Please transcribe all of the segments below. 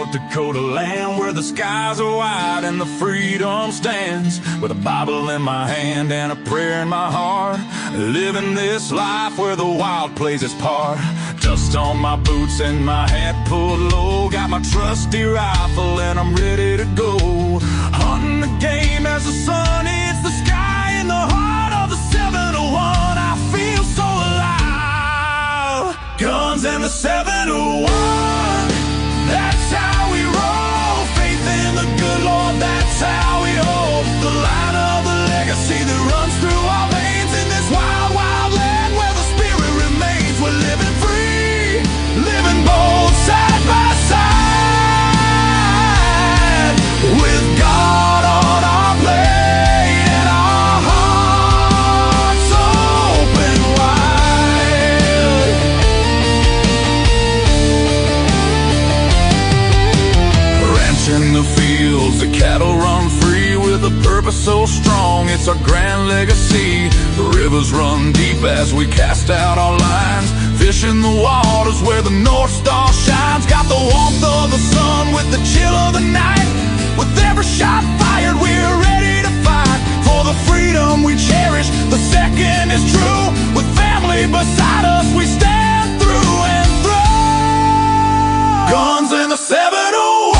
North Dakota land where the skies are wide and the freedom stands. With a Bible in my hand and a prayer in my heart, living this life where the wild plays its part. Dust on my boots and my hat pulled low, got my trusty rifle and I'm ready to go. Hunting the game as the sun hits the sky in the heart of the 701. I feel so alive. Guns and the 701, that's how we roll. Faith in the good Lord, that's how we hold the line of the legacy that runs through our veins in this wild, wild land where the spirit remains. We're living free, living bold, side by side, with God on our plate and our hearts open wide. Ranching the fields, the cattle run free with a purpose so strong, it's our grand legacy. The rivers run deep as we cast out our lines, fishing the waters where the North Star shines. Got the warmth of the sun with the chill of the night. With every shot fired, we're ready to fight for the freedom we cherish. The second is true. With family beside us, we stand through and through. Guns and the 701,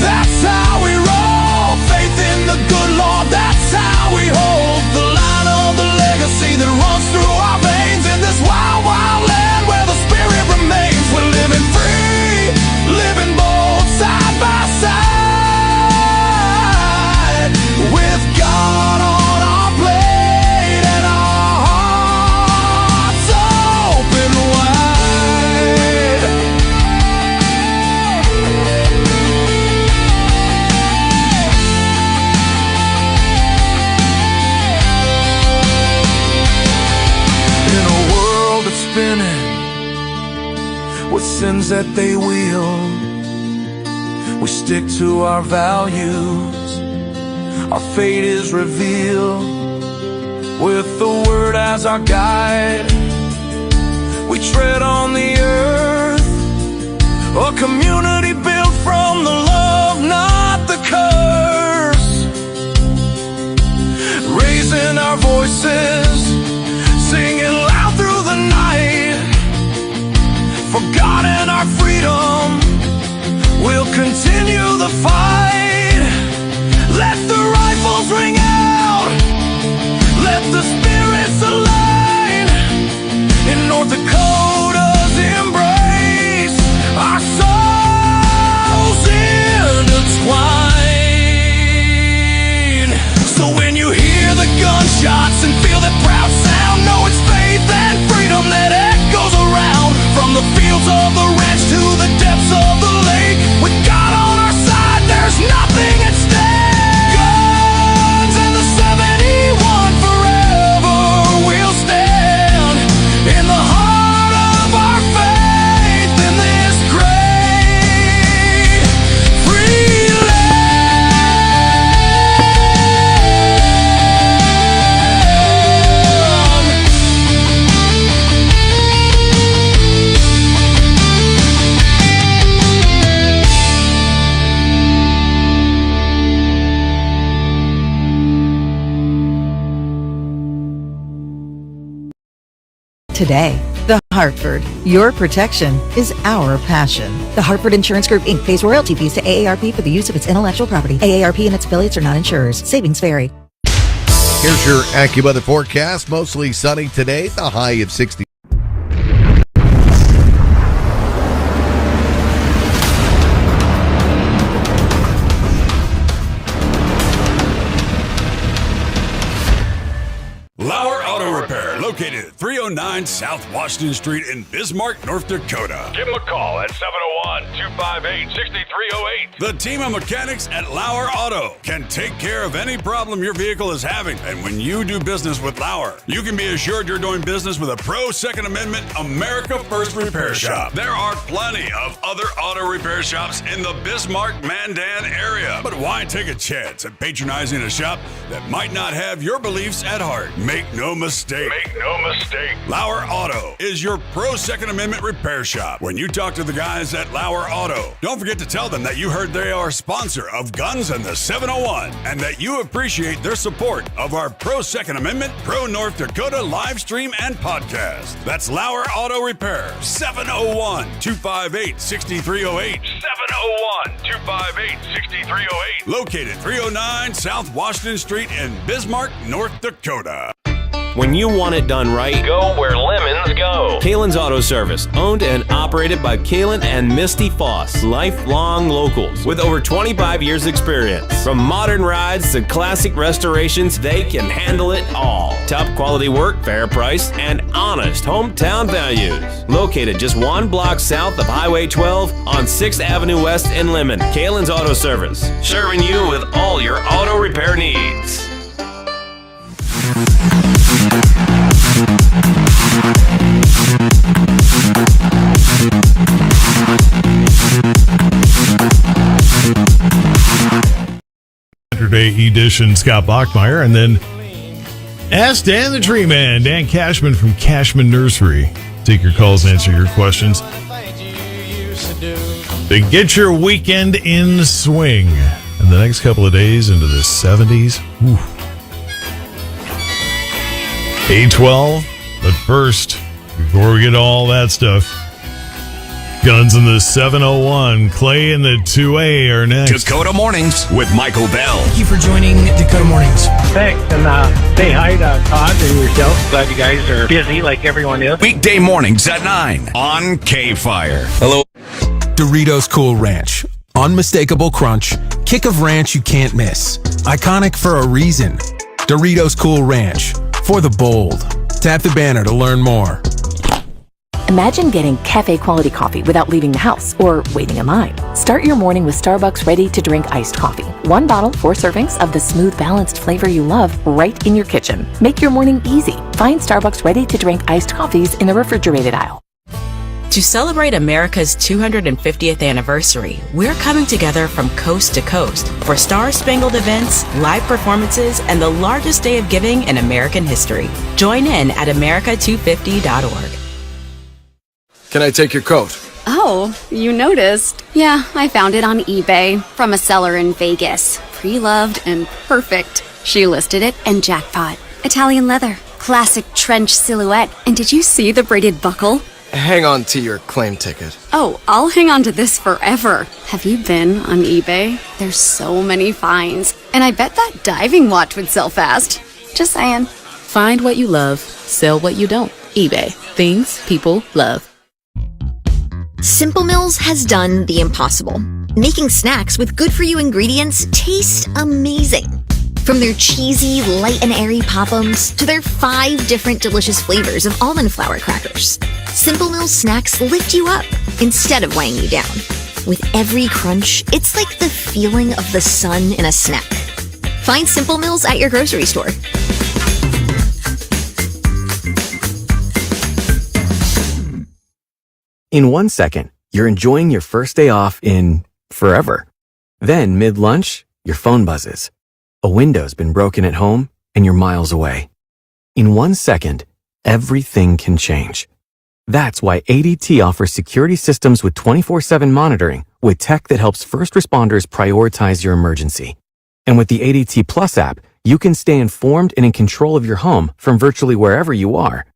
that's how we roll. Faith in the good Lord, that's how we hold the line of the legacy that runs through our veins in this wild, wild land where the spirit remains. We're living free, living bold, side by side, with God on our plate and our hearts open wide. In a world that's spinning with sins that they wield, we stick to our values. Our fate is revealed with the word as our guide. We tread on the earth, a community built from the love, not the curse. Raising our voices, singing loud through the night, for God and our freedom, we'll continue the fight. Let the rifles ring out, let the spirits align. In North Dakota's embrace, our souls intertwine. So when you hear the gunshots and feel that proud sound, know it's faith and freedom that echoes around. From the fields of the ranch to the depths of the lake, with God on our side, there's nothing at stake. Guns and the 71 forever will stand in the heart of our faith in this great free Today, The Hartford. Your protection is our passion. The Hartford Insurance Group, Inc. pays royalty fees to AARP for the use of its intellectual property. AARP and its affiliates are not insurers. Savings vary. Here's your AccuWeather forecast. Mostly sunny today, the high of 60. LAUER Auto Repair, located at 309 South Washington Street in Bismarck, North Dakota. Give them a call at 701-258-6308. The team of mechanics at LAUER Auto can take care of any problem your vehicle is having. And when you do business with LAUER, you can be assured you're doing business with a pro Second Amendment America First repair shop. There are plenty of other auto repair shops in the Bismarck-Mandan area. But why take a chance at patronizing a shop that might not have your beliefs at heart? Make no mistake. Lauer Auto is your pro Second Amendment repair shop. When you talk to the guys at Lauer Auto, don't forget to tell them that you heard they are a sponsor of Guns and the 701 and that you appreciate their support of our pro Second Amendment, pro North Dakota live stream and podcast. That's Lauer Auto Repair, 701-258-6308. 701-258-6308. Located 309 South Washington Street in Bismarck, North Dakota. When you want it done right, go where lemons go. Kalen's Auto Service, owned and operated by Kalen and Misty Foss, lifelong locals with over 25 years experience. From modern rides to classic restorations, they can handle it all. Top quality work, fair price, and honest hometown values. Located just 1 block south of Highway 12 on 6th Avenue West in Lemon. Kalen's Auto Service, serving you with all your auto repair needs. Saturday edition, Scott Bachmeyer, and then Ask Dan the Tree Man, Dan Cashman from Cashman Nursery. Take your calls, answer your questions. To get your weekend in swing in the next couple of days into the 70s. 8:12, but first, before we get to all that stuff, Guns in the 701, Clay in the 2A are next. Dakota Mornings with Michael Bell. Thank you for joining Dakota Mornings. Thanks, and say hi to Todd and yourself. Glad you guys are busy like everyone is. Weekday mornings at 9 on KFYR. Hello. Doritos Cool Ranch. Unmistakable crunch. Kick of ranch you can't miss. Iconic for a reason. Doritos Cool Ranch. For the bold. Tap the banner to learn more. Imagine getting cafe-quality coffee without leaving the house or waiting in line. Start your morning with Starbucks ready-to-drink iced coffee. 1 bottle, 4 servings of the smooth, balanced flavor you love right in your kitchen. Make your morning easy. Find Starbucks ready-to-drink iced coffees in the refrigerated aisle. To celebrate America's 250th anniversary, we're coming together from coast to coast for star-spangled events, live performances, and the largest day of giving in American history. Join in at America250.org. Can I take your coat? Oh, you noticed. Yeah, I found it on eBay from a seller in Vegas. Pre-loved and perfect. She listed it and jackpot. Italian leather, classic trench silhouette. And did you see the braided buckle? Hang on to your claim ticket. Oh, I'll hang on to this forever. Have you been on eBay? There's so many finds. And I bet that diving watch would sell fast. Just saying. Find what you love, sell what you don't. eBay. Things people love. Simple Mills has done the impossible. Making snacks with good-for-you ingredients taste amazing. From their cheesy, light and airy Pop-Ums to their 5 different delicious flavors of almond flour crackers, Simple Mills snacks lift you up instead of weighing you down. With every crunch, it's like the feeling of the sun in a snack. Find Simple Mills at your grocery store. In 1 second, you're enjoying your first day off in forever. Then, mid-lunch, your phone buzzes. A window's been broken at home, and you're miles away. In 1 second, everything can change. That's why ADT offers security systems with 24/7 monitoring with tech that helps first responders prioritize your emergency. And with the ADT Plus app, you can stay informed and in control of your home from virtually wherever you are.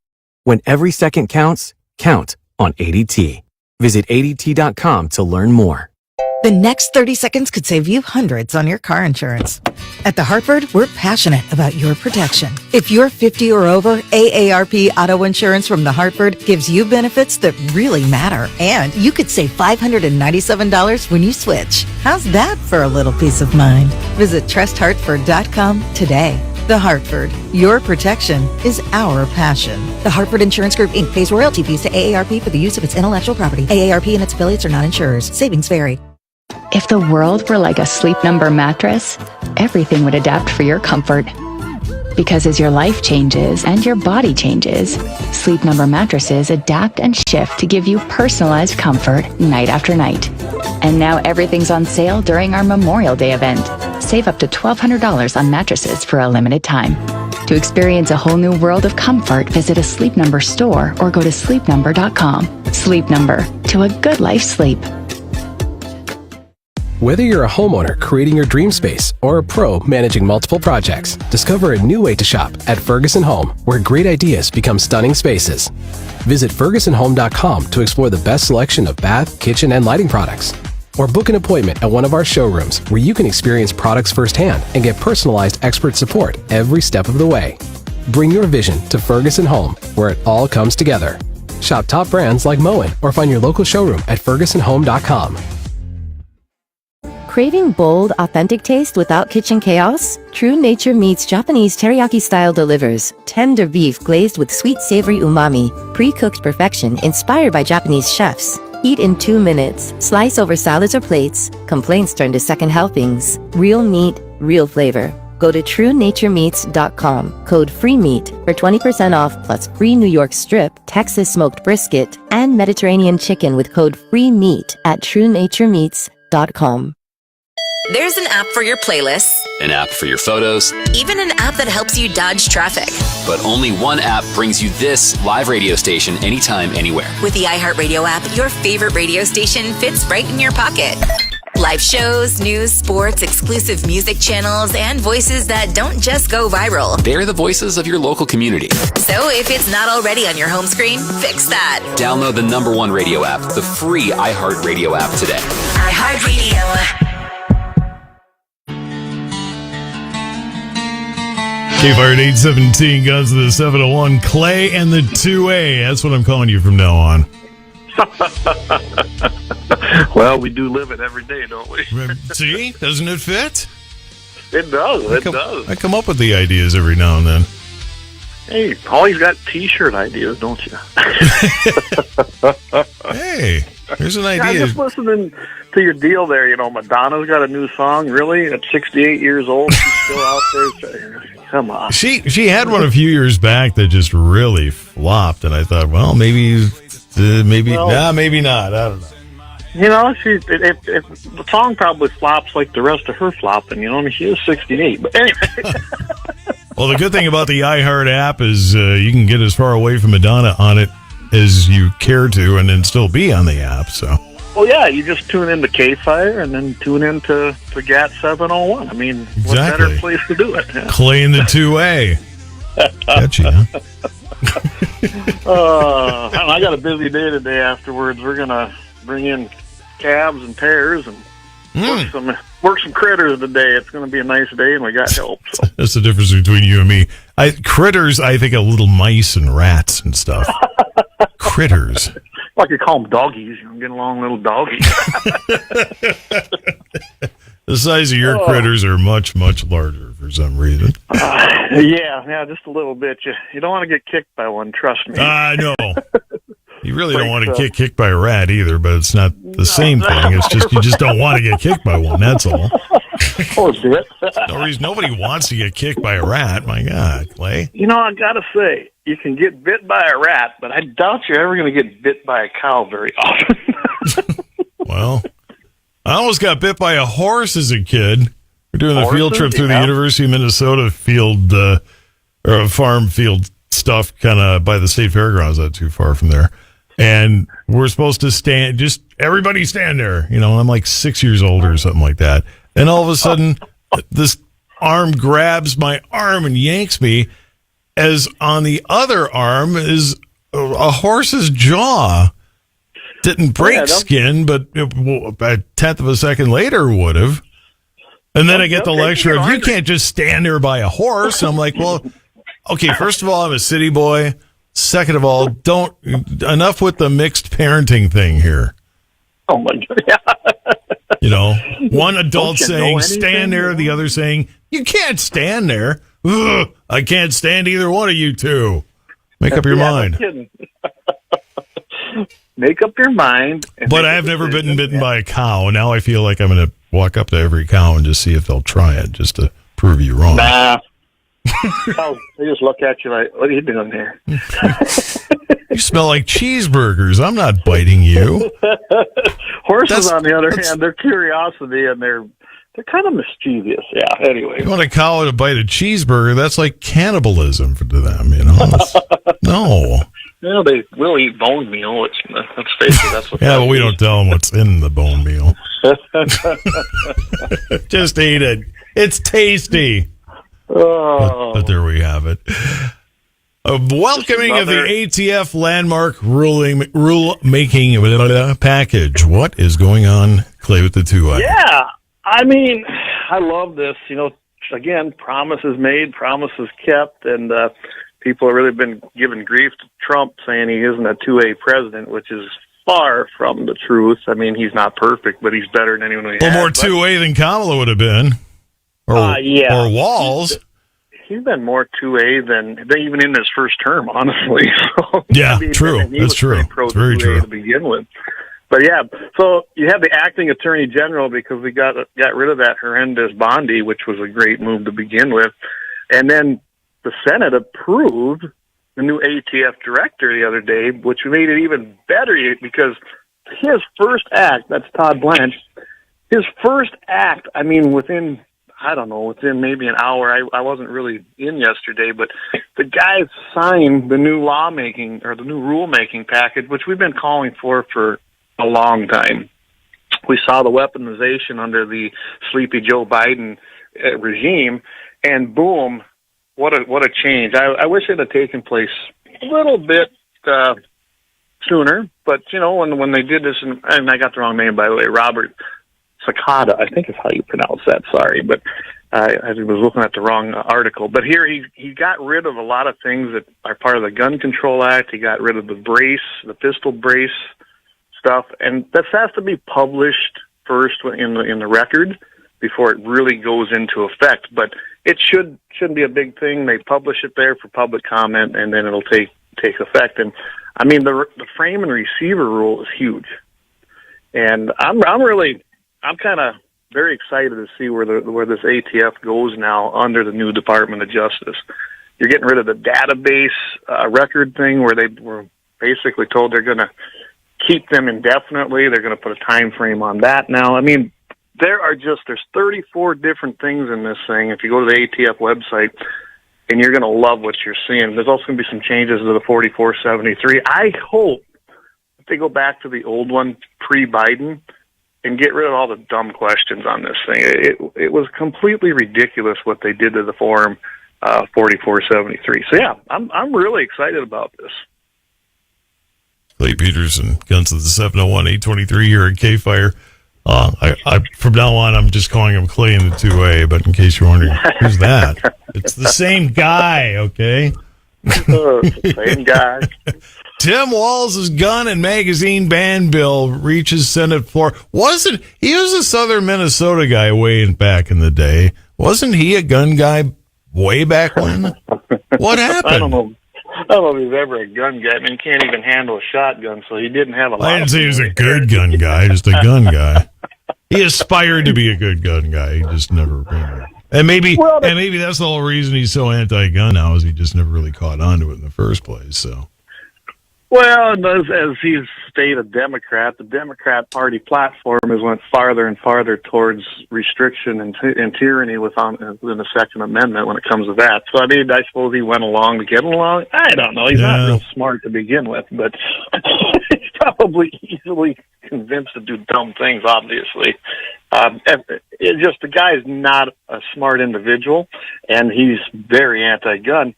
When every second counts, count on ADT. Visit ADT.com to learn more. The next 30 seconds could save you hundreds on your car insurance. At The Hartford, we're passionate about your protection. If you're 50 or over, AARP Auto Insurance from The Hartford gives you benefits that really matter. And you could save $597 when you switch. How's that for a little peace of mind? Visit TrustHartford.com today. The Hartford, your protection is our passion. The Hartford Insurance Group, Inc. pays royalty fees to AARP for the use of its intellectual property. AARP and its affiliates are not insurers. Savings vary. If the world were like a Sleep Number mattress, everything would adapt for your comfort. Because as your life changes and your body changes, Sleep Number mattresses adapt and shift to give you personalized comfort night after night. And now everything's on sale during our Memorial Day event. Save up to $1,200 on mattresses for a limited time. To To experience a whole new world of comfort, visit a Sleep Number store or go to sleepnumber.com. Sleep Number, to a good life sleep. Whether you're a homeowner creating your dream space or a pro managing multiple projects, discover a new way to shop at Ferguson Home, where great ideas become stunning spaces. Visit FergusonHome.com to explore the best selection of bath, kitchen, and lighting products. Or book an appointment at one of our showrooms where you can experience products firsthand and get personalized expert support every step of the way. Bring your vision to Ferguson Home, where it all comes together. Shop top brands like Moen or find your local showroom at FergusonHome.com. Craving bold, authentic taste without kitchen chaos? True Nature Meats Japanese teriyaki style delivers. Tender beef glazed with sweet savory umami. Pre-cooked perfection inspired by Japanese chefs. Eat in 2 minutes. Slice over salads or plates. Complaints turn to second helpings. Real meat, real flavor. Go to TrueNatureMeats.com. Code FREEMEAT for 20% off plus free New York strip, Texas smoked brisket, and Mediterranean chicken with code FREEMEAT at TrueNatureMeats.com. There's an app for your playlists, an app for your photos, even an app that helps you dodge traffic. but only one app brings you this live radio station anytime, anywhere. With the iHeartRadio app, your favorite radio station fits right in your pocket. Live shows, news, sports, exclusive music channels, and voices that don't just go viral. They're the voices of your local community. So if it's not already on your home screen, fix that. Download the #1 radio app, the free iHeartRadio app today. iHeartRadio. KFYR 817 guns to the 701. Clay and the 2A. That's what I'm calling you from now on. Well, we do live it every day, don't we? See? Doesn't it fit? It does. It does. I come up with the ideas every now and then. Hey, Paulie's got T-shirt ideas, don't you? Hey, here's an idea. Yeah, just listening to your deal there. You know, Madonna's got a new song. Really, at 68 years old, she's still out there. Come on. She had one a few years back that just really flopped, and I thought, well, maybe not. I don't know. You know, if the song probably flops like the rest of her flopping. You know, I mean, she is 68. But anyway. Well, the good thing about the iHeart app is you can get as far away from Madonna on it as you care to and then still be on the app. So. Well, yeah, you just tune into KFYR and then tune into GAT 701. I mean, exactly. What better place to do it? Yeah. Clay in the 2A. Gotcha, huh? I got a busy day today afterwards. We're going to bring in calves and pears and work some critters today. It's going to be a nice day, and we got help. So. That's the difference between you and me. Critters, I think of little mice and rats and stuff. Critters. Like you call them doggies. You know, get along, little doggies. The size of your critters are much, much larger for some reason. Yeah, just a little bit. You don't want to get kicked by one, trust me. I know. You really don't want to get kicked by a rat either, but it's not the same thing. It's just you just don't want to get kicked by one, that's all. Poor bit. Nobody wants to get kicked by a rat. My God, Clay. You know, I got to say, you can get bit by a rat, but I doubt you're ever going to get bit by a cow very often. Well, I almost got bit by a horse as a kid. We're doing the field trip through the University of Minnesota field, or farm field stuff, kind of by the state fairgrounds, not too far from there. And we're supposed to everybody stand there. You know, I'm like 6 years old or something like that. And all of a sudden, this arm grabs my arm and yanks me, as on the other arm is a horse's jaw. Didn't break skin, but a tenth of a second later would have. And then I get the lecture of, you can't just stand there by a horse. I'm like, well, okay, first of all, I'm a city boy. Second of all, enough with the mixed parenting thing here. Oh, my God. You know, one adult saying, stand there, the other saying, you can't stand there. Ugh, I can't stand either one of you two. Make up your mind. No Make up your mind. But I've never been bitten by a cow. Now I feel like I'm going to walk up to every cow and just see if they'll try it, just to prove you wrong. Nah. They just look at you like, what are you doing there? You smell like cheeseburgers. I'm not biting you. Horses, on the other hand, their curiosity and their they're kind of mischievous. Yeah. Anyway, You want to call it a bite of cheeseburger? That's like cannibalism to them. No. Yeah, they will eat bone meal. Let's face it. That's what. Yeah, but we don't tell them what's in the bone meal. Just eat it. It's tasty. Oh. But there we have it. A welcoming of the ATF landmark rule making package. What is going on, Clay, with the 2A? Yeah, I mean, I love this. Again, promises made, promises kept, and people have really been giving grief to Trump, saying he isn't a 2A president, which is far from the truth. I mean, he's not perfect, but he's better than anyone we had. Well, more 2A than Kamala would have been. Or Walz. He's been more 2A than even in his first term, honestly. So, yeah, true. That's true. It's very true to begin with. But yeah, so you have the acting attorney general because we got rid of that horrendous Bondi, which was a great move to begin with, and then the Senate approved the new ATF director the other day, which made it even better because his first act, that's Todd Blanche, his first act, I mean, within maybe an hour, I wasn't really in yesterday, but the guy signed the new rulemaking package, which we've been calling for a long time. We saw the weaponization under the sleepy Joe Biden regime, and boom, what a change. I wish it had taken place a little bit sooner, but when they did this, and I got the wrong name, by the way, Robert Dakota, I think is how you pronounce that. Sorry, but I was looking at the wrong article. But here he got rid of a lot of things that are part of the Gun Control Act. He got rid of the pistol brace stuff, and this has to be published first in the record before it really goes into effect. But it shouldn't be a big thing. They publish it there for public comment, and then it'll take effect. And I mean, the frame and receiver rule is huge, and I'm kind of very excited to see where this ATF goes now under the new Department of Justice. You're getting rid of the database record thing where they were basically told they're going to keep them indefinitely. They're going to put a time frame on that now. I mean, there's 34 different things in this thing. If you go to the ATF website, and you're going to love what you're seeing. There's also going to be some changes to the 4473. I hope that they go back to the old one pre-Biden and get rid of all the dumb questions on this thing. It was completely ridiculous what they did to the form 4473. So yeah, I'm really excited about this. Clay Peterson, Guns of the 701-823 here at KFYR. I from now on, I'm just calling him Clay in the 2A, but in case you're wondering, who's that? It's the same guy, okay? Same guy. Tim Walz's gun and magazine ban bill reaches Senate floor. He was a Southern Minnesota guy way back in the day. Wasn't he a gun guy way back when? What happened? I don't know if he's ever a gun guy. I mean, he can't even handle a shotgun, so he didn't have a lot. I didn't say he was a good gun guy, just a gun guy. He aspired to be a good gun guy. He just never. And maybe that's the whole reason he's so anti-gun now, is he just never really caught on to it in the first place. So. Well, as he's stated, the Democrat Party platform has went farther and farther towards restriction and tyranny within the Second Amendment when it comes to that. So, I mean, I suppose he went along to get along. I don't know. He's not real smart to begin with, but he's probably easily convinced to do dumb things, obviously. It's just the guy's not a smart individual, and he's very anti-gun.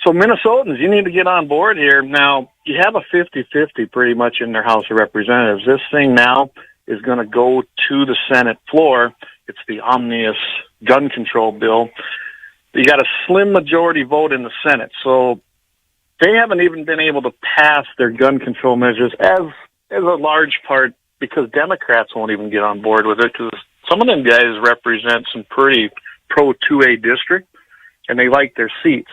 So Minnesotans, you need to get on board here. Now, you have a 50-50 pretty much in their House of Representatives. This thing now is going to go to the Senate floor. It's the omnibus gun control bill. You got a slim majority vote in the Senate. So they haven't even been able to pass their gun control measures as a large part because Democrats won't even get on board with it because some of them guys represent some pretty pro-2A district, and they like their seats.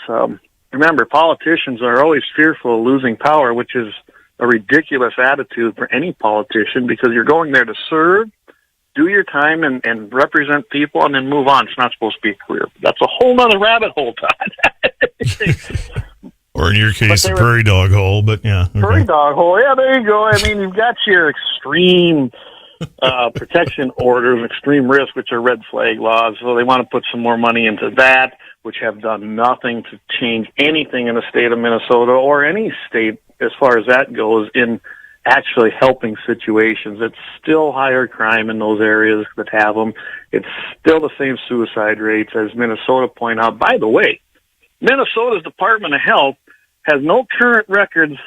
Remember, politicians are always fearful of losing power, which is a ridiculous attitude for any politician because you're going there to serve, do your time, and represent people, and then move on. It's not supposed to be a career. That's a whole other rabbit hole, Todd. Or in your case, a prairie dog hole, but yeah. Okay. Prairie dog hole, yeah, there you go. I mean, you've got your extreme protection orders, extreme risk, which are red flag laws. So they want to put some more money into that, which have done nothing to change anything in the state of Minnesota or any state as far as that goes in actually helping situations. It's still higher crime in those areas that have them. It's still the same suicide rates as Minnesota point out. By the way, Minnesota's Department of Health has no current records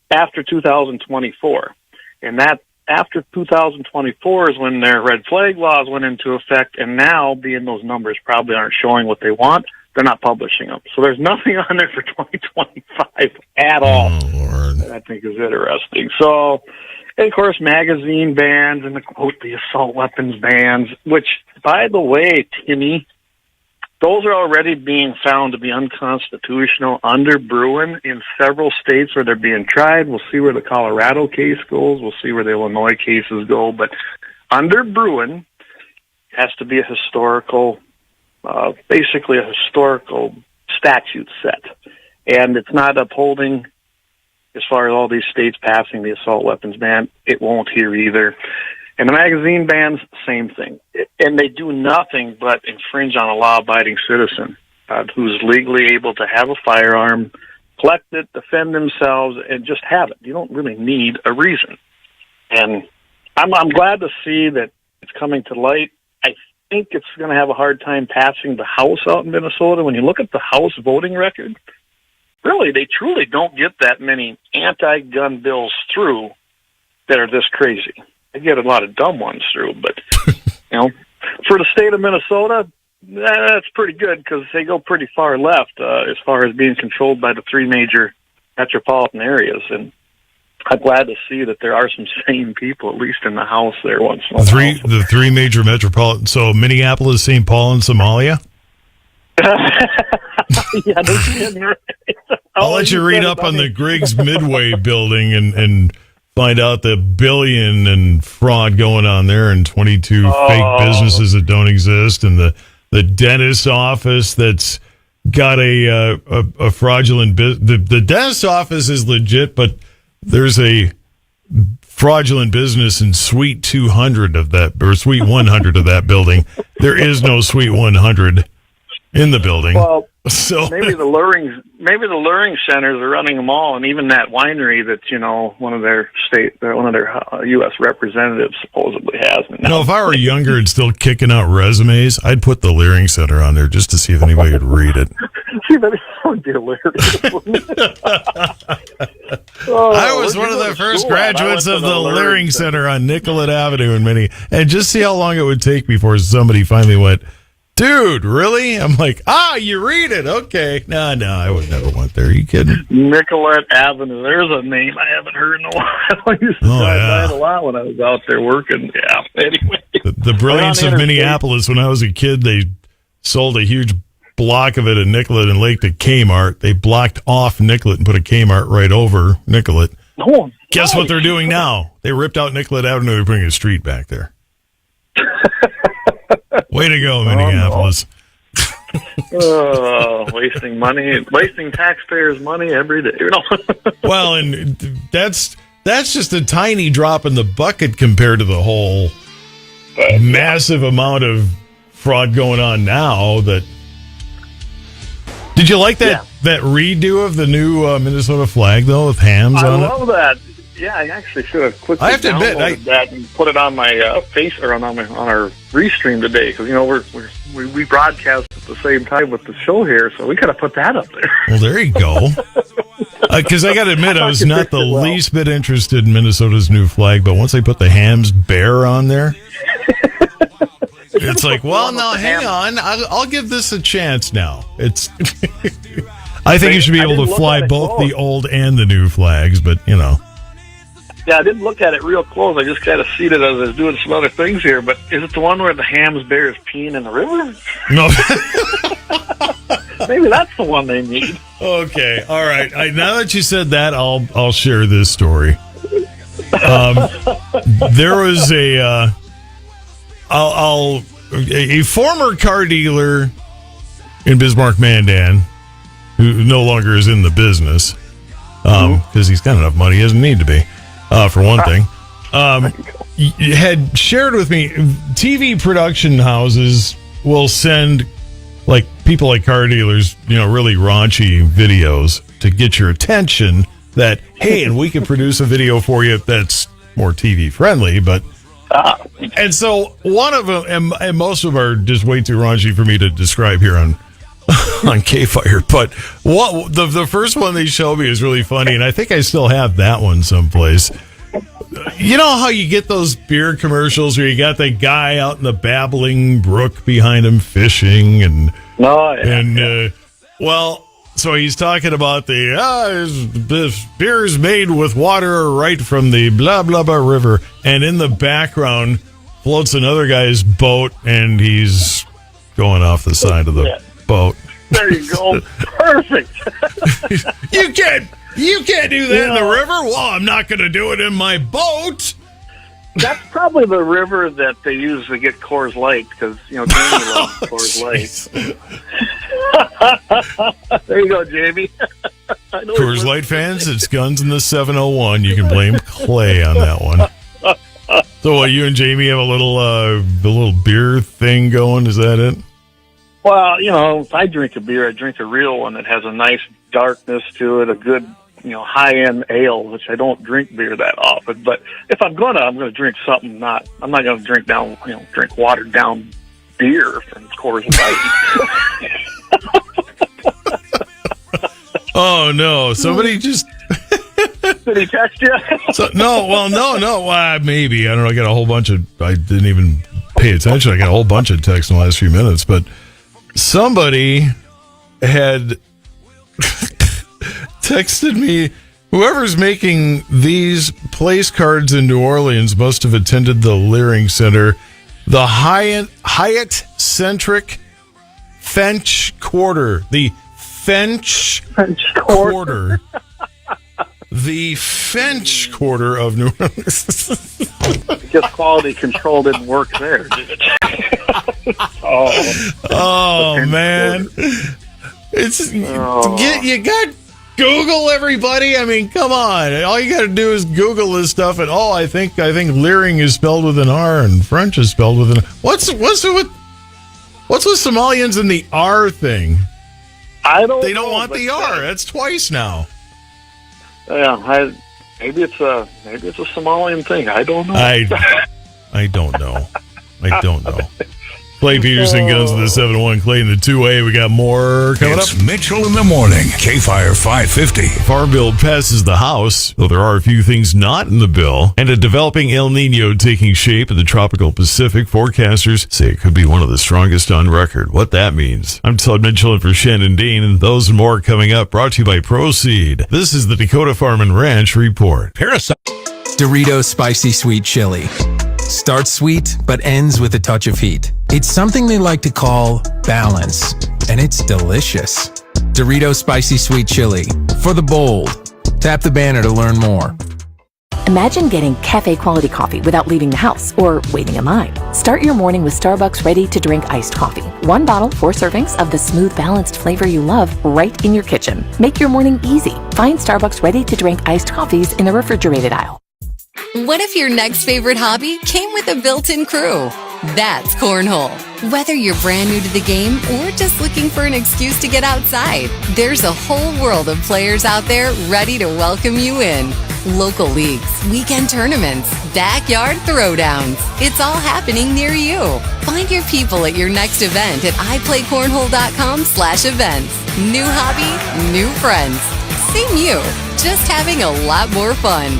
after 2024. And that after 2024 is when their red flag laws went into effect, and now, being those numbers probably aren't showing what they want, they're not publishing them. So there's nothing on there for 2025 at all. Oh, Lord. That I think is interesting. So, and of course, magazine bans and the assault weapons bans, which, by the way, Timmy, those are already being found to be unconstitutional under Bruin in several states where they're being tried. We'll see where the Colorado case goes. We'll see where the Illinois cases go. But under Bruin, it has to be a historical, basically a historical statute set. And it's not upholding, as far as all these states passing the assault weapons ban, it won't here either. And the magazine bans, same thing. And they do nothing but infringe on a law-abiding citizen who's legally able to have a firearm, collect it, defend themselves, and just have it. You don't really need a reason. And I'm glad to see that it's coming to light. I think it's going to have a hard time passing the House out in Minnesota. When you look at the House voting record, really, they truly don't get that many anti-gun bills through that are this crazy. They get a lot of dumb ones through, but, for the state of Minnesota, that's pretty good because they go pretty far left as far as being controlled by the three major metropolitan areas. And I'm glad to see that there are some sane people, at least in the House there once in a while. The three major metropolitan, so Minneapolis, St. Paul, and Somalia? Yeah, right. I'll let you read up on the Griggs Midway building and find out the billion and fraud going on there and 22 fake businesses that don't exist, and the dentist's office that's got a fraudulent the dentist's office is legit, but there's a fraudulent business in Suite 200 of that, or Suite 100 of that building. There is no Suite 100 in the building. Well, so maybe the luring centers are running them all, and even that winery that one of their U.S. representatients supposedly has. If I were younger and still kicking out resumes, I'd put the Leering Center on there just to see if anybody would read it. See, that would be hilarious. I was one of the first graduates of the Leering Center on Nicollet Avenue in Minnie, and just see how long it would take before somebody finally went, "Dude, really?" I'm like, you read it. Okay. No, I would never went there. Are you kidding? Nicollet Avenue. There's a name I haven't heard in a while. I used to drive by it a lot when I was out there working. Yeah. Anyway. The brilliance of Minneapolis, when I was a kid, they sold a huge block of it in Nicollet and Lake to Kmart. They blocked off Nicollet and put a Kmart right over Nicollet. Oh, Guess what they're doing now? They ripped out Nicollet Avenue. They're putting a street back there. Way to go, Minneapolis. Wasting money, wasting taxpayers' money every day. Well, and that's just a tiny drop in the bucket compared to the whole massive amount of fraud going on now. Did you like that redo of the new Minnesota flag, though, with hams on it? I love that. Yeah, I actually should have quickly downloaded that and put it on my face or on our restream today because we broadcast at the same time with the show here, so we could have put that up there. Well, there you go. Because I got to admit, I was not the least bit interested in Minnesota's new flag, but once they put the Hams bear on there, it's like, well, now hang on, I'll give this a chance now. It's. I think you should be able to fly both the old and the new flags, but Yeah, I didn't look at it real close. I just kind of seen it as I was doing some other things here. But is it the one where the Hams bear is peeing in the river? No. Maybe that's the one they need. Okay, all right. Now that you said that, I'll share this story. There was a former car dealer in Bismarck, Mandan, who no longer is in the business because he's got enough money. He doesn't need to be. For one thing, had shared with me, TV production houses will send like people like car dealers, really raunchy videos to get your attention that, hey, and we can produce a video for you that's more TV friendly, but and so one of them, and most of them are just way too raunchy for me to describe here on KFYR, but the first one they showed me is really funny, and I think I still have that one someplace. You know how you get those beer commercials where you got the guy out in the babbling brook behind him fishing, and so he's talking about this beer is made with water right from the blah blah blah river, and in the background floats another guy's boat, and he's going off the side of the boat. There you go. Perfect. You can't do that in the river. Well, I'm not going to do it in my boat. That's probably the river that they use to get Coors Light, because Jamie loves Coors Light. There you go, Jamie. Coors Light fans, it's Guns in the 701. You can blame Clay on that one. So, what, you and Jamie have a little beer thing going? Is that it? Well, if I drink a beer, I drink a real one that has a nice darkness to it, a good, high-end ale, which I don't drink beer that often. But if I'm going to drink something I'm not going to drink watered down beer from Coors Light. Oh, no. Somebody just... Did he text you? No. Maybe. I don't know. I got a whole bunch of... I didn't even pay attention. I got a whole bunch of texts in the last few minutes, but somebody had texted me, whoever's making these place cards in New Orleans must have attended the Leering Center, the Hyatt-centric French Quarter. The French Quarter. The French Quarter of New Orleans. Because quality control didn't work there, did it? Oh man. You got Google, everybody. I mean, come on. All you got to do is Google this stuff, and I think Leering is spelled with an R and French is spelled with an. What's with Somalians and the R thing? They don't want the R. That's twice now. Yeah, maybe it's a Somalian thing. I don't know. I don't know. I don't know. Clay Peterson, Guns in the 701. Clay in the 2A. We got more coming up. Mitchell in the morning. KFYR 550. Farm bill passes the House, though there are a few things not in the bill. And a developing El Nino taking shape in the tropical Pacific. Forecasters say it could be one of the strongest on record. What that means. I'm Todd Mitchell in for Shannon Dean, and those and more coming up. Brought to you by Proceed. This is the Dakota Farm and Ranch Report. Doritos Spicy Sweet Chili. Starts sweet, but ends with a touch of heat. It's something they like to call balance, and it's delicious. Doritos Spicy Sweet Chili. For the bold. Tap the banner to learn more. Imagine getting cafe-quality coffee without leaving the house or waiting in line. Start your morning with Starbucks ready-to-drink iced coffee. 1 bottle, 4 servings of the smooth, balanced flavor you love right in your kitchen. Make your morning easy. Find Starbucks ready-to-drink iced coffees in the refrigerated aisle. What if your next favorite hobby came with a built-in crew? That's cornhole. Whether you're brand new to the game or just looking for an excuse to get outside, there's a whole world of players out there ready to welcome you in. Local leagues, weekend tournaments, backyard throwdowns. It's all happening near you. Find your people at your next event at iPlayCornhole.com/events. New hobby, new friends. Same you, just having a lot more fun.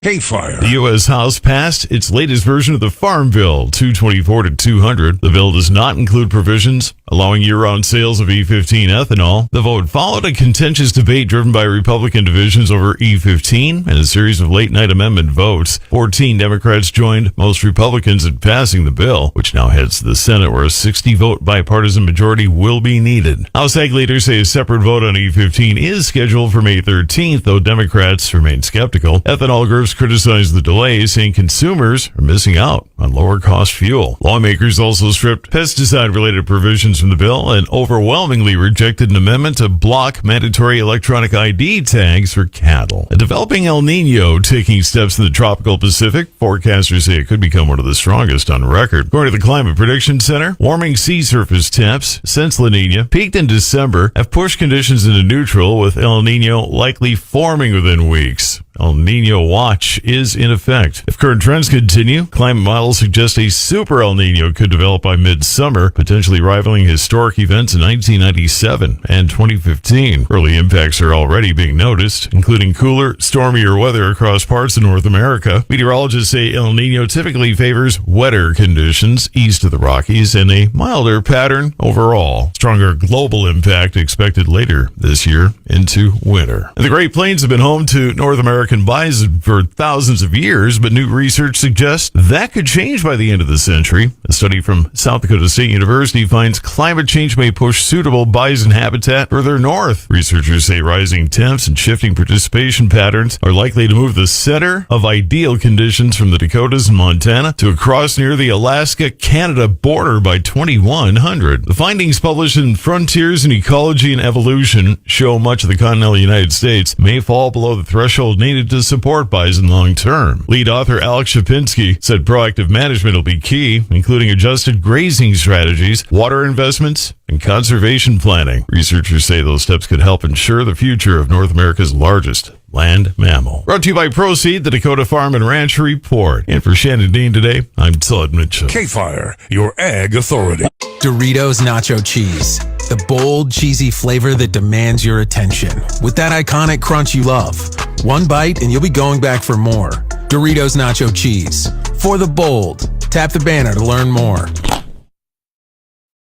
KFYR. The U.S. House passed its latest version of the Farm Bill, 224 to 200. The bill does not include provisions allowing year-round sales of E15 ethanol. The vote followed a contentious debate driven by Republican divisions over E15 and a series of late-night amendment votes. 14 Democrats joined most Republicans in passing the bill, which now heads to the Senate, where a 60-vote bipartisan majority will be needed. House Ag leaders say a separate vote on E15 is scheduled for May 13th, though Democrats remain skeptical. Ethanol groups criticized the delay, saying consumers are missing out on lower-cost fuel. Lawmakers also stripped pesticide-related provisions provisions from the bill and overwhelmingly rejected an amendment to block mandatory electronic ID tags for cattle. A developing El Nino taking steps in the tropical Pacific. Forecasters say it could become one of the strongest on record. According to the Climate Prediction Center, warming sea surface temps since La Nina peaked in December have pushed conditions into neutral, with El Nino likely forming within weeks. El Nino watch is in effect. If current trends continue, climate models suggest a super El Nino could develop by midsummer, potentially rivaling historic events in 1997 and 2015. Early impacts are already being noticed, including cooler, stormier weather across parts of North America. Meteorologists say El Nino typically favors wetter conditions east of the Rockies and a milder pattern overall. Stronger global impact expected later this year into winter. And the Great Plains have been home to North American bison for thousands of years, but new research suggests that could change by the end of the century. A study from South Dakota State University finds climate change may push suitable bison habitat further north. Researchers say rising temps and shifting participation patterns are likely to move the center of ideal conditions from the Dakotas and Montana to across near the Alaska-Canada border by 2100. The findings published in Frontiers in Ecology and Evolution show much of the continental United States may fall below the threshold needed to support bison long term. Lead author Alex Shapinsky said proactive management will be key, including adjusted grazing strategies, water investments, and conservation planning. Researchers say those steps could help ensure the future of North America's largest land mammal. Brought to you by Proceed, the Dakota Farm and Ranch Report. And for Shannon Dean today, I'm Todd Mitchell. KFYR, your ag authority. Doritos Nacho Cheese. The bold, cheesy flavor that demands your attention. With that iconic crunch you love. One bite and you'll be going back for more. Doritos Nacho Cheese. For the bold. Tap the banner to learn more.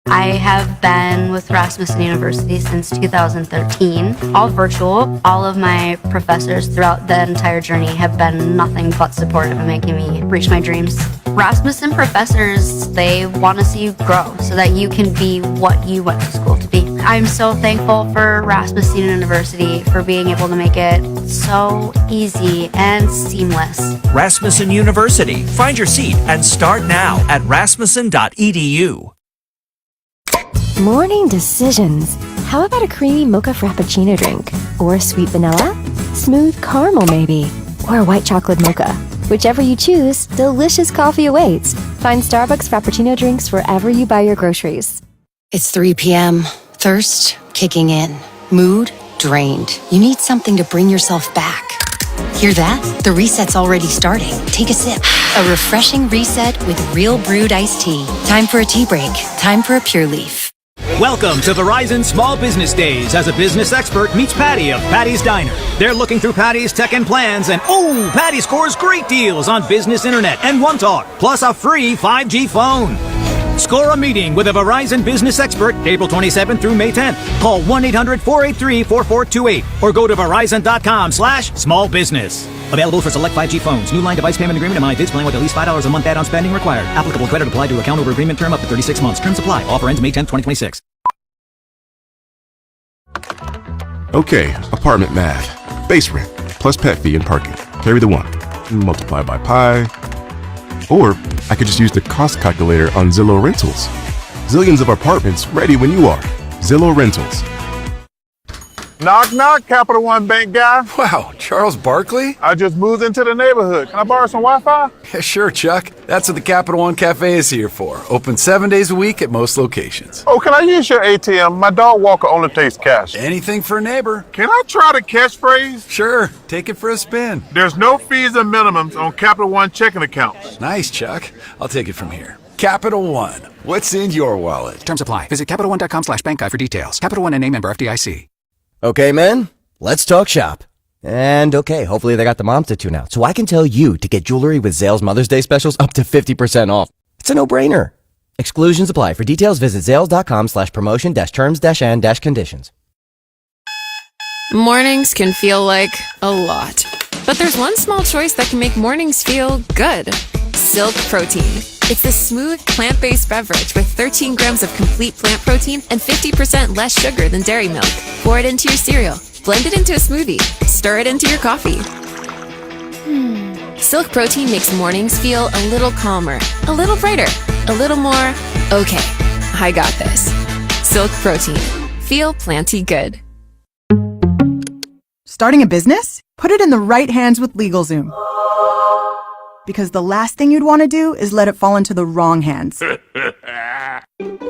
I have been with Rasmussen University since 2013, all virtual. All of my professors throughout the entire journey have been nothing but supportive of making me reach my dreams. Rasmussen professors, they want to see you grow so that you can be what you went to school to be. I'm so thankful for Rasmussen University for being able to make it so easy and seamless. Rasmussen University. Find your seat and start now at rasmussen.edu. Morning decisions. How about a creamy mocha frappuccino drink? Or sweet vanilla? Smooth caramel maybe? Or a white chocolate mocha? Whichever you choose, delicious coffee awaits. Find Starbucks Frappuccino drinks wherever you buy your groceries. It's 3 p.m. Thirst kicking in. Mood drained. You need something to bring yourself back. Hear that? The reset's already starting. Take a sip. A refreshing reset with real brewed iced tea. Time for a tea break. Time for a Pure Leaf. Welcome to Verizon Small Business Days as a business expert meets Patty of Patty's Diner. They're looking through Patty's tech and plans, and Patty scores great deals on business internet and One Talk, plus a free 5G phone. Score a meeting with a Verizon business expert April 27th through May 10th. Call 1-800-483-4428 or go to verizon.com/smallbusiness. Available for select 5G phones. New line device payment agreement and MyBiz plan with at least $5 a month add-on spending required. Applicable credit applied to account over agreement term up to 36 months. Terms apply. Offer ends May 10th, 2026. Okay, apartment math. Base rent, plus pet fee and parking. Carry the 1. Multiply by pi. Or I could just use the cost calculator on Zillow Rentals. Zillions of apartments ready when you are. Zillow Rentals. Knock, knock, Capital One Bank guy. Wow, Charles Barkley? I just moved into the neighborhood. Can I borrow some Wi-Fi? Yeah, sure, Chuck. That's what the Capital One Cafe is here for. Open 7 days a week at most locations. Oh, can I use your ATM? My dog walker only takes cash. Anything for a neighbor. Can I try the catchphrase? Sure, take it for a spin. There's no fees and minimums on Capital One checking accounts. Nice, Chuck. I'll take it from here. Capital One. What's in your wallet? Terms apply. Visit CapitalOne.com/bankguide for details. Capital One and name member FDIC. Okay, men, let's talk shop. And okay, hopefully they got the moms to tune out, so I can tell you to get jewelry with Zales Mother's Day specials up to 50% off. It's a no-brainer. Exclusions apply. For details, visit zales.com/promotion-terms-and-conditions. Mornings can feel like a lot, but there's one small choice that can make mornings feel good. Silk Protein. It's a smooth, plant-based beverage with 13 grams of complete plant protein and 50% less sugar than dairy milk. Pour it into your cereal, blend it into a smoothie, stir it into your coffee. Silk Protein makes mornings feel a little calmer, a little brighter, a little more, okay, I got this. Silk Protein. Feel planty good. Starting a business? Put it in the right hands with LegalZoom. Because the last thing you'd want to do is let it fall into the wrong hands.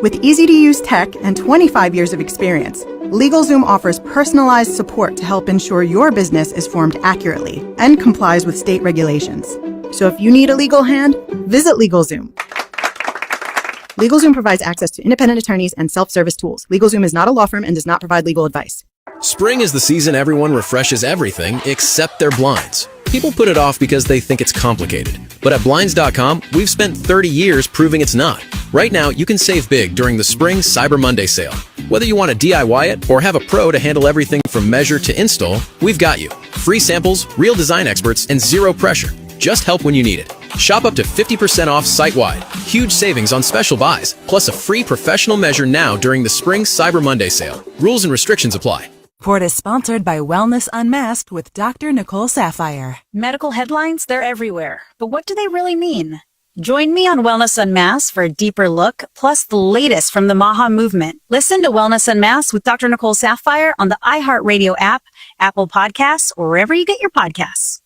With easy-to-use tech and 25 years of experience, LegalZoom offers personalized support to help ensure your business is formed accurately and complies with state regulations. So if you need a legal hand, visit LegalZoom. LegalZoom provides access to independent attorneys and self-service tools. LegalZoom is not a law firm and does not provide legal advice. Spring is the season everyone refreshes everything except their blinds. People put it off because they think it's complicated. But at Blinds.com, we've spent 30 years proving it's not. Right now, you can save big during the Spring Cyber Monday sale. Whether you want to DIY it or have a pro to handle everything from measure to install, we've got you. Free samples, real design experts, and zero pressure. Just help when you need it. Shop up to 50% off site-wide. Huge savings on special buys, plus a free professional measure now during the Spring Cyber Monday sale. Rules and restrictions apply. Port is sponsored by Wellness Unmasked with Dr. Nicole Saphier. Medical headlines, they're everywhere. But what do they really mean? Join me on Wellness Unmasked for a deeper look, plus the latest from the MAHA movement. Listen to Wellness Unmasked with Dr. Nicole Saphier on the iHeartRadio app, Apple Podcasts, or wherever you get your podcasts.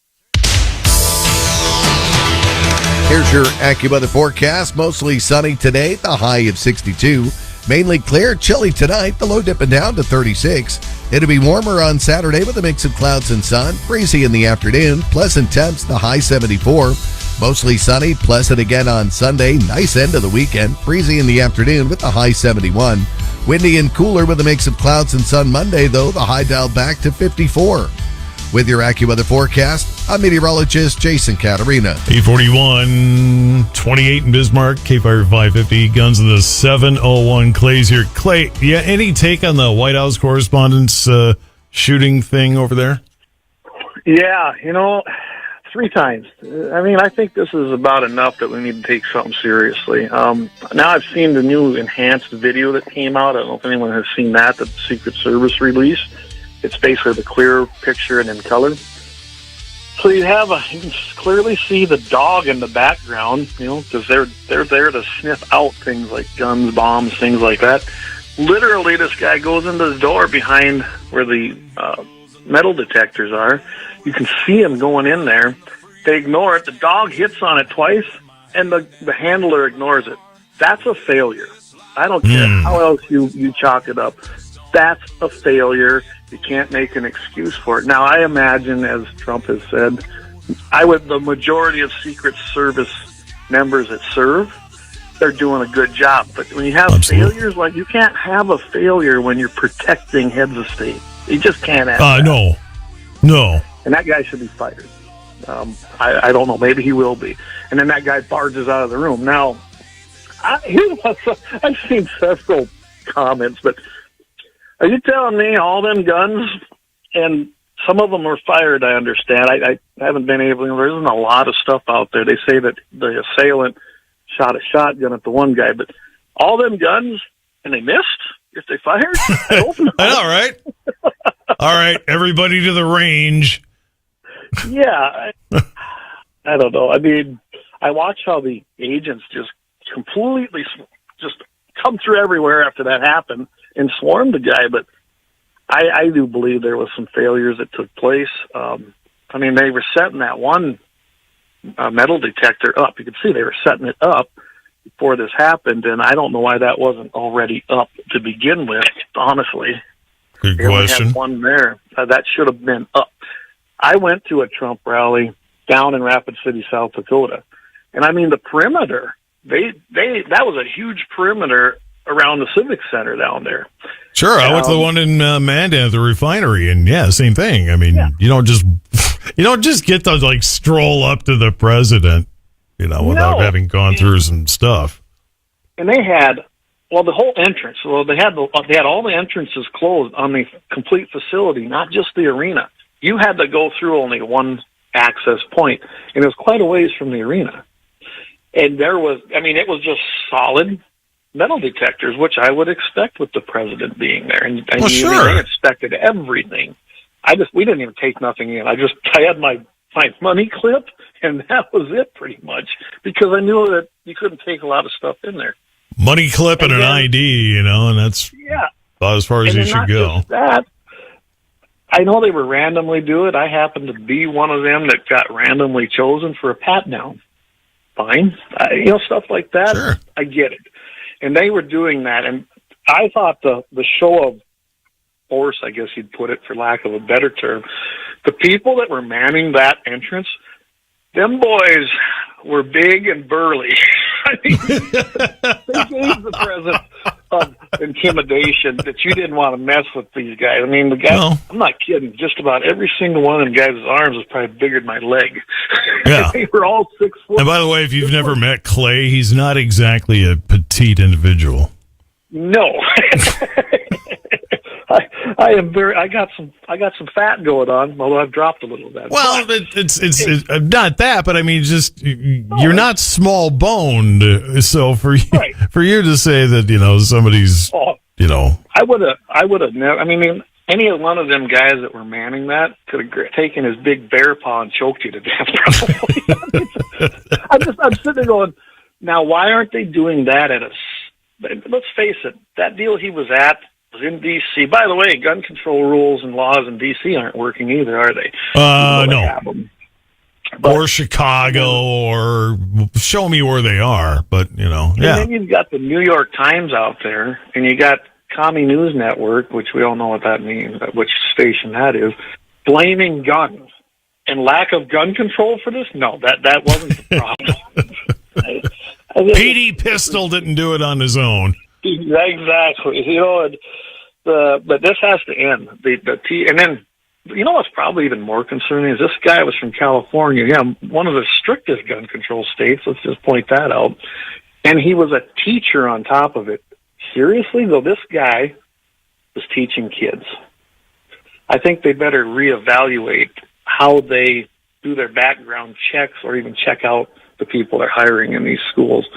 Here's your AccuWeather forecast. Mostly sunny today, the high of 62. Mainly clear, chilly tonight, the low dipping down to 36. It'll be warmer on Saturday with a mix of clouds and sun. Breezy in the afternoon, pleasant temps, the high 74. Mostly sunny, pleasant again on Sunday. Nice end of the weekend. Breezy in the afternoon with the high 71. Windy and cooler with a mix of clouds and sun Monday, though, the high dialed back to 54. With your AccuWeather forecast, I'm meteorologist Jason Caterina. 841, 28 in Bismarck, KFYR 550, guns in the 701. Clay's here. Clay, yeah, any take on the White House correspondence shooting thing over there? Yeah, 3 times. I mean, I think this is about enough that we need to take something seriously. Now I've seen the new enhanced video that came out. I don't know if anyone has seen that the Secret Service released. It's basically the clear picture and in color. So you can clearly see the dog in the background, because they're there to sniff out things like guns, bombs, things like that. Literally, this guy goes into the door behind where the metal detectors are. You can see him going in there. They ignore it. The dog hits on it twice, and the handler ignores it. That's a failure. I don't care how else you chalk it up. That's a failure. You can't make an excuse for it. Now, I imagine, as Trump has said, the majority of Secret Service members that serve, they're doing a good job. But when you have failures, like you can't have a failure when you're protecting heads of state. You just can't have that. No. And that guy should be fired. I don't know. Maybe he will be. And then that guy barges out of the room. Now, I've seen several comments, but are you telling me all them guns, and some of them were fired, I understand. I haven't been able to, there isn't a lot of stuff out there. They say that the assailant shot a shotgun at the one guy, but all them guns, and they missed if they fired? I hope not. I know, right? All right, everybody to the range. Yeah. I don't know. I mean, I watch how the agents just completely just come through everywhere after that happened and swarmed the guy, but I do believe there was some failures that took place. I mean, they were setting that one metal detector up. You could see they were setting it up before this happened, and I don't know why that wasn't already up to begin with, honestly. Good they only question. had one there. That should have been up. I went to a Trump rally down in Rapid City, South Dakota, and I mean, the perimeter, that was a huge perimeter around the Civic Center down there. Sure, I went to the one in Mandan at the refinery, and yeah, same thing. I mean, you don't just get to like stroll up to the president, without having gone through some stuff. And they had the whole entrance. Well, they had all the entrances closed on the complete facility, not just the arena. You had to go through only one access point, and it was quite a ways from the arena. And it was just solid metal detectors, which I would expect with the president being there. And they inspected everything. We didn't even take nothing in. I had my money clip, and that was it pretty much, because I knew that you couldn't take a lot of stuff in there. money clip and an ID, and that's about as far as you should go. Just that, I know they were randomly do it. I happened to be one of them that got randomly chosen for a pat down. Fine. Stuff like that. Sure. I get it. And they were doing that. And I thought the show of force, I guess you'd put it for lack of a better term, the people that were manning that entrance, them boys were big and burly. I mean, they gave the presence of intimidation that you didn't want to mess with these guys. I mean, the guys, No. I'm not kidding, just about every single one of them guys' arms was probably bigger than my leg. Yeah. They were all 6 foot. And by the way, if you've never met Clay, he's not exactly a petite individual. No. I am very. I got some fat going on, although I've dropped a little bit. Well, it's not that, but I mean, just you're not small boned. So for you to say that somebody's I would have never. I mean, any one of them guys that were manning that could have taken his big bear paw and choked you to death. Probably. I'm sitting there going, now why aren't they doing that at let's face it, that deal he was at was in D.C. By the way, gun control rules and laws in D.C. aren't working either, are they? No. Or Chicago, or show me where they are. But, And then you've got the New York Times out there, and you got Commie News Network, which we all know what that means, which station that is, blaming guns and lack of gun control for this. No, that wasn't the problem. Petey Pistol didn't do it on his own. Exactly. But this has to end. And then, what's probably even more concerning is this guy was from California. Yeah, one of the strictest gun control states. Let's just point that out. And he was a teacher on top of it. Seriously, though, this guy was teaching kids. I think they better reevaluate how they do their background checks or even check out the people they're hiring in these schools.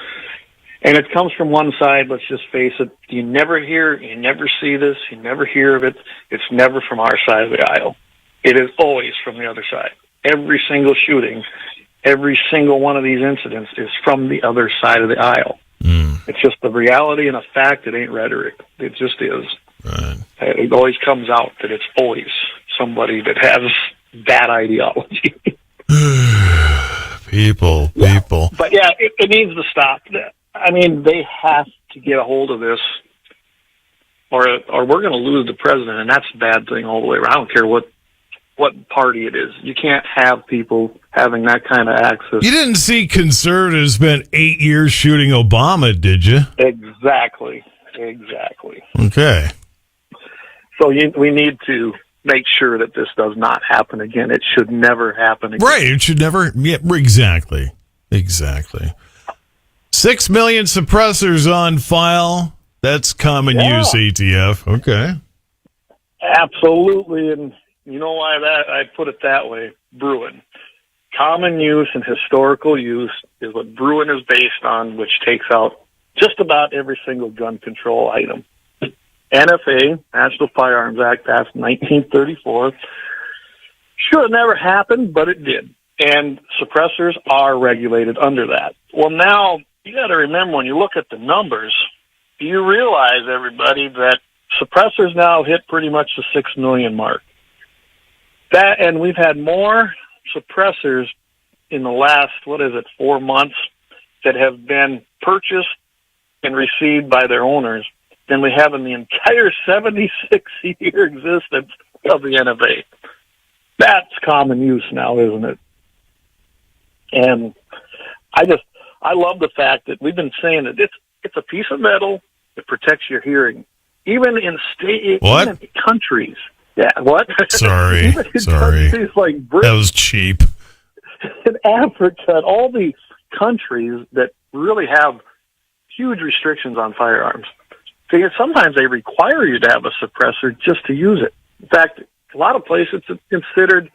And it comes from one side, let's just face it. You never see this, you never hear of it. It's never from our side of the aisle. It is always from the other side. Every single shooting, every single one of these incidents is from the other side of the aisle. It's just the reality and a fact. It ain't rhetoric. It just is. Right. It always comes out that it's always somebody that has that ideology. People. But yeah, it needs to stop. I mean, they have to get a hold of this, or we're going to lose the president, and that's a bad thing all the way around. I don't care what party it is. You can't have people having that kind of access. You didn't see conservatives spend 8 years shooting Obama, did you? Exactly. Okay. So we need to make sure that this does not happen again. It should never happen again. Right. It should never. Yeah, exactly. 6 million suppressors on file. That's common use ATF. Okay. Absolutely. And you know why I put it that way? Bruin. Common use and historical use is what Bruin is based on, which takes out just about every single gun control item. NFA, National Firearms Act, passed in 1934. Should have never happened, but it did. And suppressors are regulated under that. Well, now, you got to remember, when you look at the numbers, you realize, everybody, that suppressors now hit pretty much the 6 million mark. And we've had more suppressors in the last, 4 months that have been purchased and received by their owners than we have in the entire 76-year existence of the NFA. That's common use now, isn't it? And I love the fact that we've been saying that it's a piece of metal that protects your hearing. Even in even in countries. Yeah, what? Sorry. Even in countries like Britain. That was cheap. In Africa, and all these countries that really have huge restrictions on firearms. Sometimes they require you to have a suppressor just to use it. In fact, a lot of places it's considered,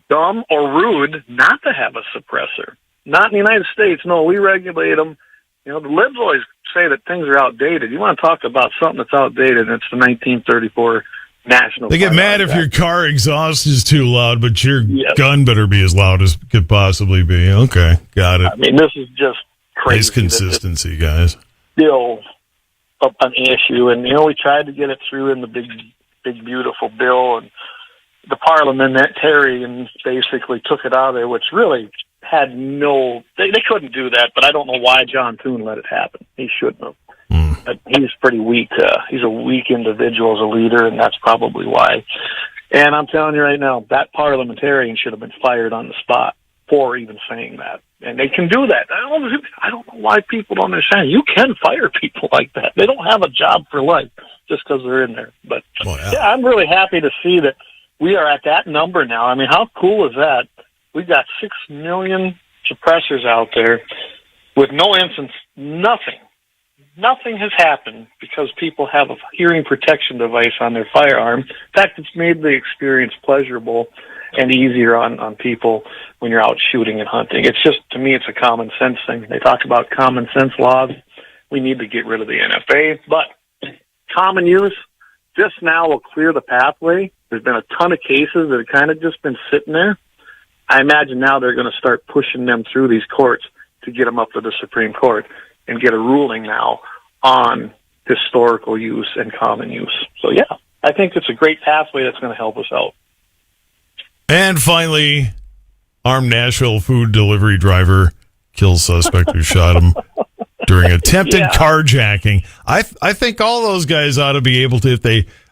dumb or rude not to have a suppressor. Not in the United States. No, we regulate them. The libs always say that things are outdated. You want to talk about something that's outdated, and it's the 1934 National. They get mad if your car exhaust is too loud, but your gun better be as loud as it could possibly be. Okay, got it. I mean, this is just crazy. Nice consistency, guys. bill an issue, and we tried to get it through in the big beautiful bill, and the parliamentarians basically took it out of there, which really had they couldn't do that, but I don't know why John Thune let it happen. He shouldn't have. He's pretty weak. He's a weak individual as a leader, and that's probably why. And I'm telling you right now, that parliamentarian should have been fired on the spot for even saying that. And they can do that. I don't know why people don't understand. You can fire people like that. They don't have a job for life just because they're in there. But, yeah, I'm really happy to see that we are at that number now. I mean, how cool is that? We've got 6 million suppressors out there with no instance, nothing. Nothing has happened because people have a hearing protection device on their firearm. In fact, it's made the experience pleasurable and easier on people when you're out shooting and hunting. It's just, to me, it's a common sense thing. They talk about common sense laws. We need to get rid of the NFA, but common use, this now will clear the pathway. There's been a ton of cases that have kind of just been sitting there. I imagine now they're going to start pushing them through these courts to get them up to the Supreme Court and get a ruling now on historical use and common use. So, yeah, I think it's a great pathway that's going to help us out. And finally, armed Nashville food delivery driver kills suspect who shot him during attempted carjacking. I think all those guys ought to be able to,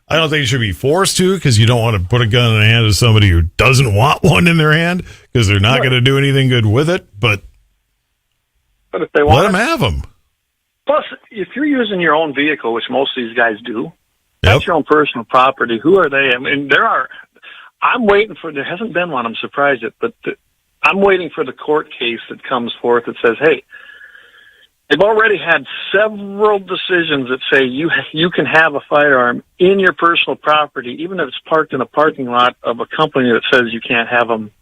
I don't think they should be forced to, because you don't want to put a gun in the hand of somebody who doesn't want one in their hand, because they're not going to do anything good with it. But if they want, let them have them. Plus, if you're using your own vehicle, which most of these guys do, that's your own personal property. Who are they? I mean, I'm waiting for, there hasn't been one, I'm surprised at, but I'm waiting for the court case that comes forth that says, hey, they've already had several decisions that say you can have a firearm in your personal property, even if it's parked in a parking lot of a company that says you can't have them,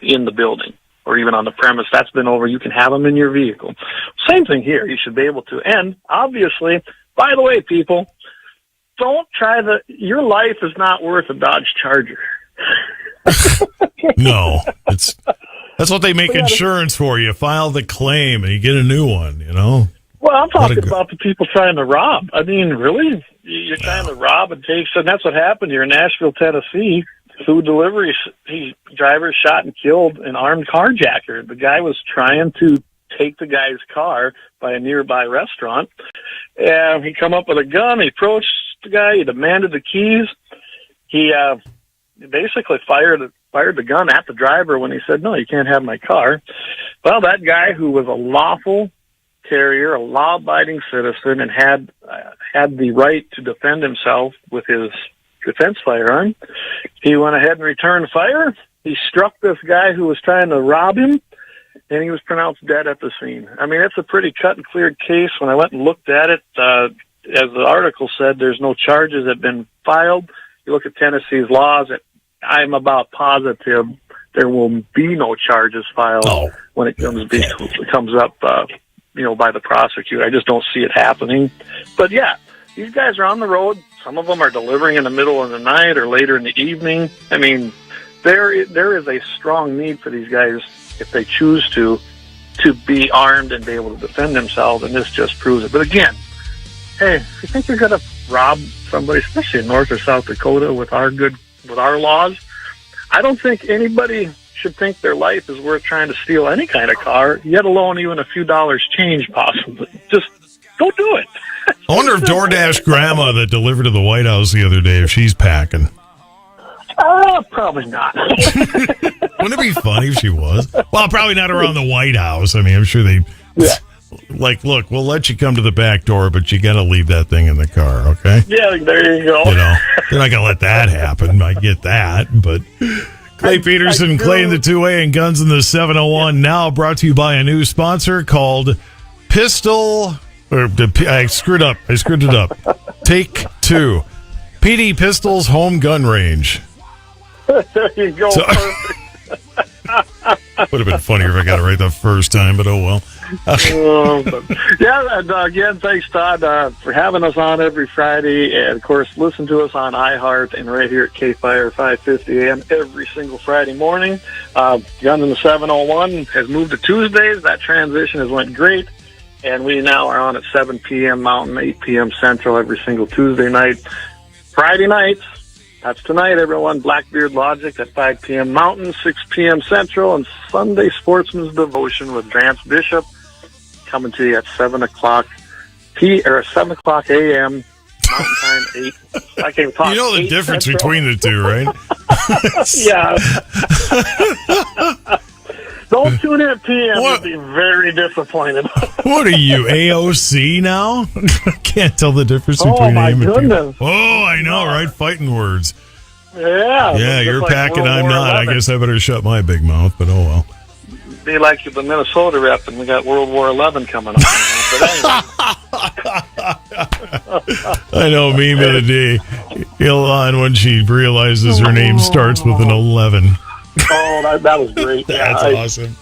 in the building or even on the premise. That's been over. You can have them in your vehicle. Same thing here. You should be able to. And obviously, by the way, people, don't try your life is not worth a Dodge Charger. No, that's what they make insurance for. You file the claim and you get a new one, Well, I'm talking about the people trying to rob. I mean, really? You're trying to rob and take, and that's what happened here in Nashville, Tennessee. Food delivery driver shot and killed an armed carjacker. The guy was trying to take the guy's car by a nearby restaurant, and he come up with a gun. He approached the guy. He demanded the keys. He basically fired the gun at the driver when he said, "No, you can't have my car." Well, that guy, who was a lawful carrier, a law-abiding citizen, and had the right to defend himself with his defense firearm, he went ahead and returned fire. He struck this guy who was trying to rob him, and he was pronounced dead at the scene. I mean, it's a pretty cut and cleared case. When I went and looked at it, as the article said, there's no charges that have been filed. You look at Tennessee's laws, I'm about positive there will be no charges filed when it comes up by the prosecutor. I just don't see it happening. But yeah, these guys are on the road. Some of them are delivering in the middle of the night or later in the evening. I mean, there is a strong need for these guys, if they choose to be armed and be able to defend themselves, and this just proves it. But again, hey, if you think you're going to rob somebody, especially in North or South Dakota with our laws, I don't think anybody should think their life is worth trying to steal any kind of car, yet alone even a few dollars change possibly. Just don't do it. I wonder if DoorDash grandma that delivered to the White House the other day, if she's packing. Probably not. Wouldn't it be funny if she was? Well, probably not around the White House. I mean, I'm sure they... Yeah. Like, look, we'll let you come to the back door, but you got to leave that thing in the car, okay? Yeah, there you go. They're not going to let that happen. I get that, but... Clay Peterson, Clay in the 2A, and Guns in the 701. Now brought to you by a new sponsor called Pistol... I screwed it up. Take Two. PD Pistols Home Gun Range. There you go. Would have been funnier if I got it right the first time, but oh well. And again, thanks, Todd, for having us on every Friday. And, of course, listen to us on iHeart and right here at KFYR 550 AM every single Friday morning. Guns in the 701 has moved to Tuesdays. That transition has went great. And we now are on at 7 p.m. Mountain, 8 p.m. Central every single Tuesday night. Friday nights, that's tonight, everyone. Blackbeard Logic at 5 p.m. Mountain, 6 p.m. Central, and Sunday Sportsman's Devotion with Vance Bishop coming to you at 7 o'clock a.m. Mountain Time, 8. I can talk. You know the difference between the two, right? Yeah. Don't tune in at PM. You'll be very disappointed. What are you, AOC now? Can't tell the difference between my AM and goodness. PM. Oh, I know, right? Fighting words. Yeah. Yeah, just you're like packing, World I'm War not. I 11. guess I better shut my big mouth, but oh well. Be like the Minnesota rep, and we got World War 11 coming up. But I know, meme of the day. Ilhan, when she realizes her name starts with an 11. Oh, that was great. That's awesome.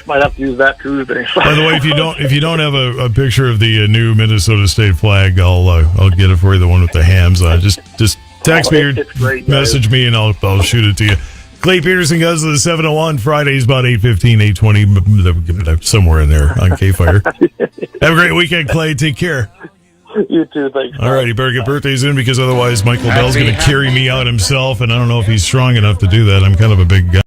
Might have to use that Tuesday. By the way, if you don't have a picture of the new Minnesota state flag, I'll get it for you. The one with the hams on. Just text me or message me, and I'll shoot it to you. Clay Peterson goes to the 701 Fridays about 8:15, 8:20, somewhere in there on KFYR. Have a great weekend, Clay. Take care. You too. Thanks. All right, you better get birthdays in because otherwise Michael Bell's going to carry me out himself, and I don't know if he's strong enough to do that. I'm kind of a big guy.